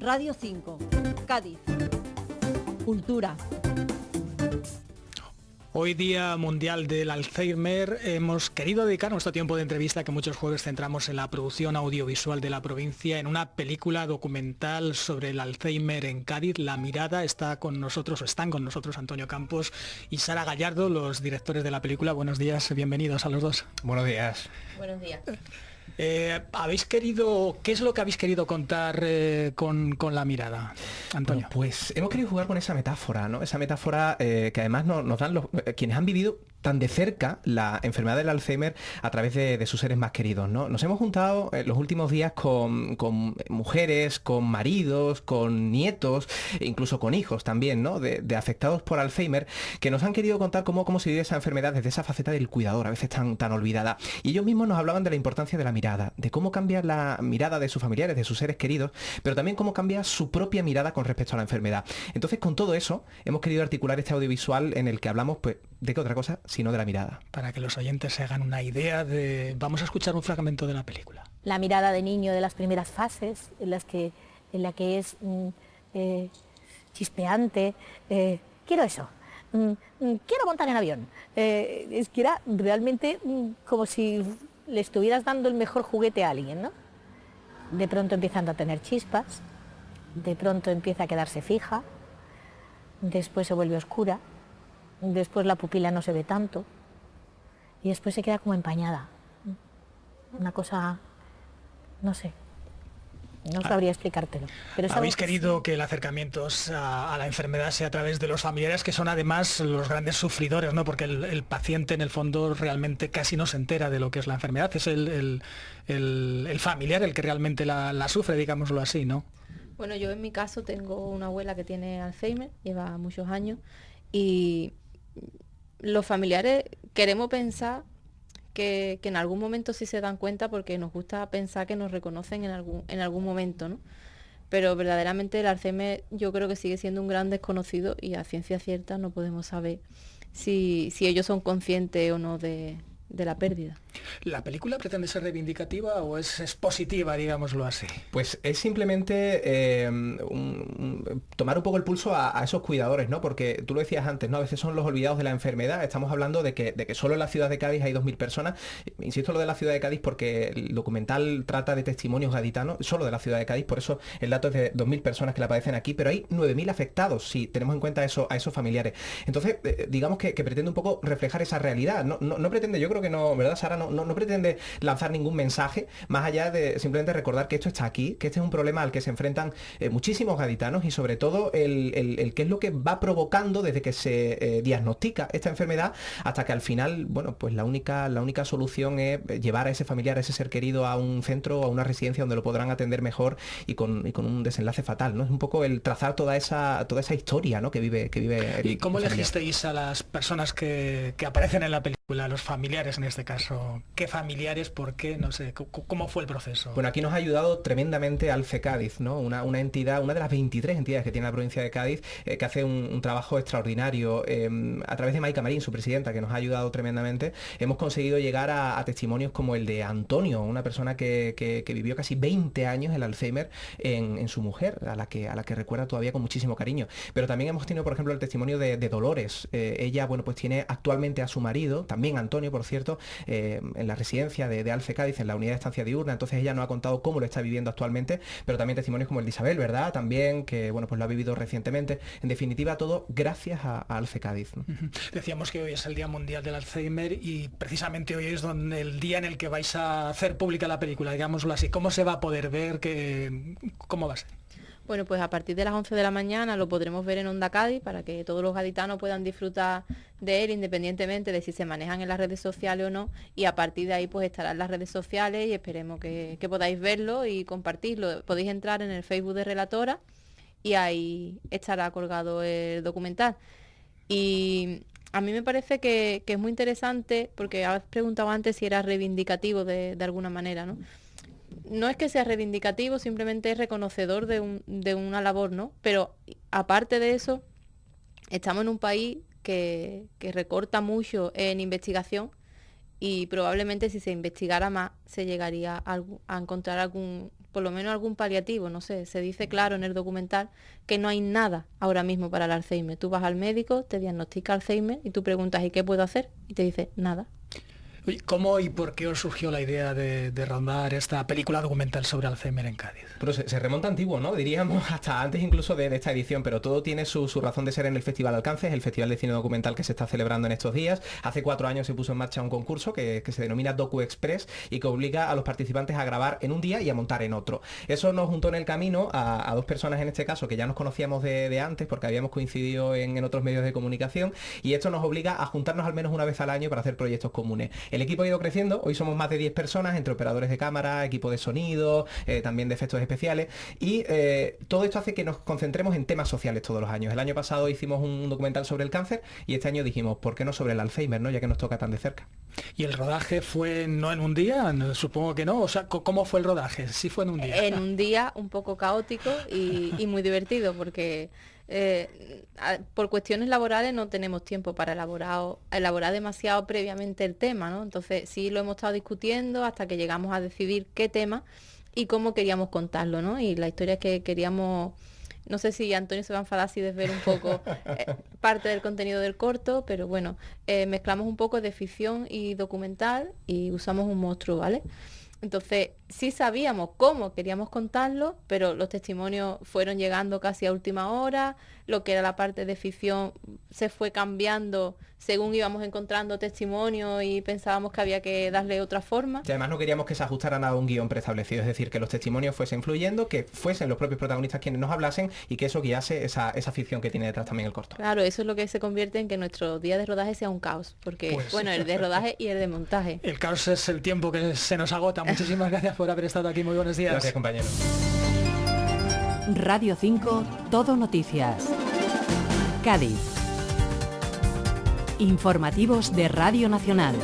Radio 5, Cádiz. Cultura. Hoy Día Mundial del Alzheimer, hemos querido dedicar nuestro tiempo de entrevista, que muchos jueves centramos en la producción audiovisual de la provincia, en una película documental sobre el Alzheimer en Cádiz. La Mirada. Están con nosotros Antonio Campos y Sara Gallardo, los directores de la película. Buenos días, bienvenidos a los dos. Buenos días. Buenos días. ¿Qué es lo que habéis querido contar con La Mirada, Antonio? Bueno, pues hemos querido jugar con esa metáfora, ¿no? Esa metáfora que además nos dan quienes han vivido tan de cerca la enfermedad del Alzheimer a través de sus seres más queridos, ¿no? Nos hemos juntado los últimos días con mujeres, con maridos, con nietos, e incluso con hijos también, ¿no? De afectados por Alzheimer, que nos han querido contar cómo se vive esa enfermedad desde esa faceta del cuidador, a veces tan olvidada. Y ellos mismos nos hablaban de la importancia de la mirada, de cómo cambia la mirada de sus familiares, de sus seres queridos, pero también cómo cambia su propia mirada con respecto a la enfermedad. Entonces, con todo eso, hemos querido articular este audiovisual en el que hablamos, pues, ¿de qué otra cosa? Sino de la mirada. Para que los oyentes se hagan una idea vamos a escuchar un fragmento de la película. La mirada de niño de las primeras fases, en la que es chispeante. Quiero eso. Quiero montar en avión. Es que era realmente como si le estuvieras dando el mejor juguete a alguien, ¿no? De pronto empiezan a tener chispas, de pronto empieza a quedarse fija, después se vuelve oscura, después la pupila no se ve tanto y después se queda como empañada. Una cosa, no sé, no sabría explicártelo. Pero habéis querido que el acercamiento a la enfermedad sea a través de los familiares, que son además los grandes sufridores, ¿no? Porque el paciente en el fondo realmente casi no se entera de lo que es la enfermedad, es el familiar el que realmente la sufre, digámoslo así, ¿no? Bueno, yo en mi caso tengo una abuela que tiene Alzheimer, lleva muchos años, y los familiares queremos pensar que en algún momento sí se dan cuenta, porque nos gusta pensar que nos reconocen en algún momento, ¿no? Pero verdaderamente el Alzheimer yo creo que sigue siendo un gran desconocido y a ciencia cierta no podemos saber si ellos son conscientes o no de la pérdida. ¿La película pretende ser reivindicativa o es expositiva, digámoslo así? Pues es simplemente tomar un poco el pulso a esos cuidadores, ¿no? Porque tú lo decías antes, ¿no? A veces son los olvidados de la enfermedad. Estamos hablando de que solo en la ciudad de Cádiz hay 2.000 personas. Insisto lo de la ciudad de Cádiz porque el documental trata de testimonios gaditanos, solo de la ciudad de Cádiz, por eso el dato es de 2.000 personas que la padecen aquí, pero hay 9.000 afectados, si tenemos en cuenta a esos familiares. Entonces, digamos que pretende un poco reflejar esa realidad. No pretende, yo creo que no, ¿verdad, Sara? No pretende lanzar ningún mensaje, más allá de simplemente recordar que esto está aquí, que este es un problema al que se enfrentan muchísimos gaditanos y sobre todo el qué es lo que va provocando desde que se diagnostica esta enfermedad hasta que al final, bueno, pues la única solución es llevar a ese familiar, a ese ser querido a un centro, a una residencia donde lo podrán atender mejor y con un desenlace fatal, ¿no? Es un poco el trazar toda esa historia, ¿no? que vive ¿Y cómo elegisteis a las personas que aparecen en la película, los familiares en este caso? ¿Qué familiares? ¿Por qué? No sé, ¿cómo fue el proceso? Bueno, aquí nos ha ayudado tremendamente Alce Cádiz, ¿no? Una entidad, una de las 23 entidades que tiene la provincia de Cádiz, que hace un trabajo extraordinario. A través de Maica Marín, su presidenta, que nos ha ayudado tremendamente, hemos conseguido llegar a testimonios como el de Antonio, una persona que vivió casi 20 años el Alzheimer en su mujer, a la que recuerda todavía con muchísimo cariño. Pero también hemos tenido, por ejemplo, el testimonio de Dolores. Ella, bueno, pues tiene actualmente a su marido, también Antonio, por cierto, en la residencia de Alce Cádiz, en la unidad de estancia diurna. Entonces ella nos ha contado cómo lo está viviendo actualmente, pero también testimonios como el de Isabel, ¿verdad? También, que bueno, pues lo ha vivido recientemente. En definitiva, todo gracias a Alce Cádiz, ¿no? Decíamos que hoy es el Día Mundial del Alzheimer y precisamente hoy es el día en el que vais a hacer pública la película, digámoslo así. ¿Cómo se va a poder ver? ¿Cómo va a ser? Bueno, pues a partir de las 11 de la mañana lo podremos ver en Onda Cádiz para que todos los gaditanos puedan disfrutar de él independientemente de si se manejan en las redes sociales o no, y a partir de ahí pues estará en las redes sociales y esperemos que podáis verlo y compartirlo. Podéis entrar en el Facebook de Relatora y ahí estará colgado el documental. Y a mí me parece que es muy interesante porque has preguntado antes si era reivindicativo de alguna manera, ¿no? No es que sea reivindicativo, simplemente es reconocedor de una labor, ¿no? Pero aparte de eso, estamos en un país que recorta mucho en investigación y probablemente si se investigara más se llegaría a encontrar algún por lo menos algún paliativo, no sé, se dice claro en el documental que no hay nada ahora mismo para el Alzheimer. Tú vas al médico, te diagnostica Alzheimer y tú preguntas ¿y qué puedo hacer? Y te dice nada. Oye, ¿cómo y por qué os surgió la idea de rodar esta película documental sobre Alzheimer en Cádiz? Pero se remonta antiguo, ¿no? Diríamos hasta antes incluso de esta edición, pero todo tiene su razón de ser en el Festival Alcances, el Festival de Cine Documental que se está celebrando en estos días. Hace 4 años se puso en marcha un concurso que se denomina Docu Express y que obliga a los participantes a grabar en un día y a montar en otro. Eso nos juntó en el camino a 2 personas en este caso que ya nos conocíamos de antes porque habíamos coincidido en otros medios de comunicación, y esto nos obliga a juntarnos al menos una vez al año para hacer proyectos comunes. El equipo ha ido creciendo, hoy somos más de 10 personas, entre operadores de cámara, equipo de sonido, también de efectos especiales, y todo esto hace que nos concentremos en temas sociales todos los años. El año pasado hicimos un documental sobre el cáncer y este año dijimos, ¿por qué no sobre el Alzheimer, ¿no? Ya que nos toca tan de cerca. ¿Y el rodaje fue no en un día? Supongo que no. O sea, ¿cómo fue el rodaje? ¿Sí fue en un día? En un día un poco caótico y muy divertido porque por cuestiones laborales no tenemos tiempo para elaborar demasiado previamente el tema, ¿no? Entonces sí lo hemos estado discutiendo hasta que llegamos a decidir qué tema y cómo queríamos contarlo, ¿no? Y la historia es que queríamos, no sé si Antonio se va a enfadar si desvelo un poco parte del contenido del corto, pero bueno, mezclamos un poco de ficción y documental y usamos un monstruo, ¿vale? Entonces sí sabíamos cómo queríamos contarlo, pero los testimonios fueron llegando casi a última hora, lo que era la parte de ficción se fue cambiando según íbamos encontrando testimonios y pensábamos que había que darle otra forma. Y además no queríamos que se ajustara nada a un guión preestablecido, es decir, que los testimonios fuesen fluyendo, que fuesen los propios protagonistas quienes nos hablasen y que eso guiase esa ficción que tiene detrás también el corto. Claro, eso es lo que se convierte en que nuestro día de rodaje sea un caos, porque Pues, bueno, el de rodaje y el de montaje. El caos es el tiempo que se nos agota. Muchísimas gracias por haber estado aquí. Muy buenos días. Gracias, compañero. Radio 5, Todo Noticias. Cádiz. Informativos de Radio Nacional.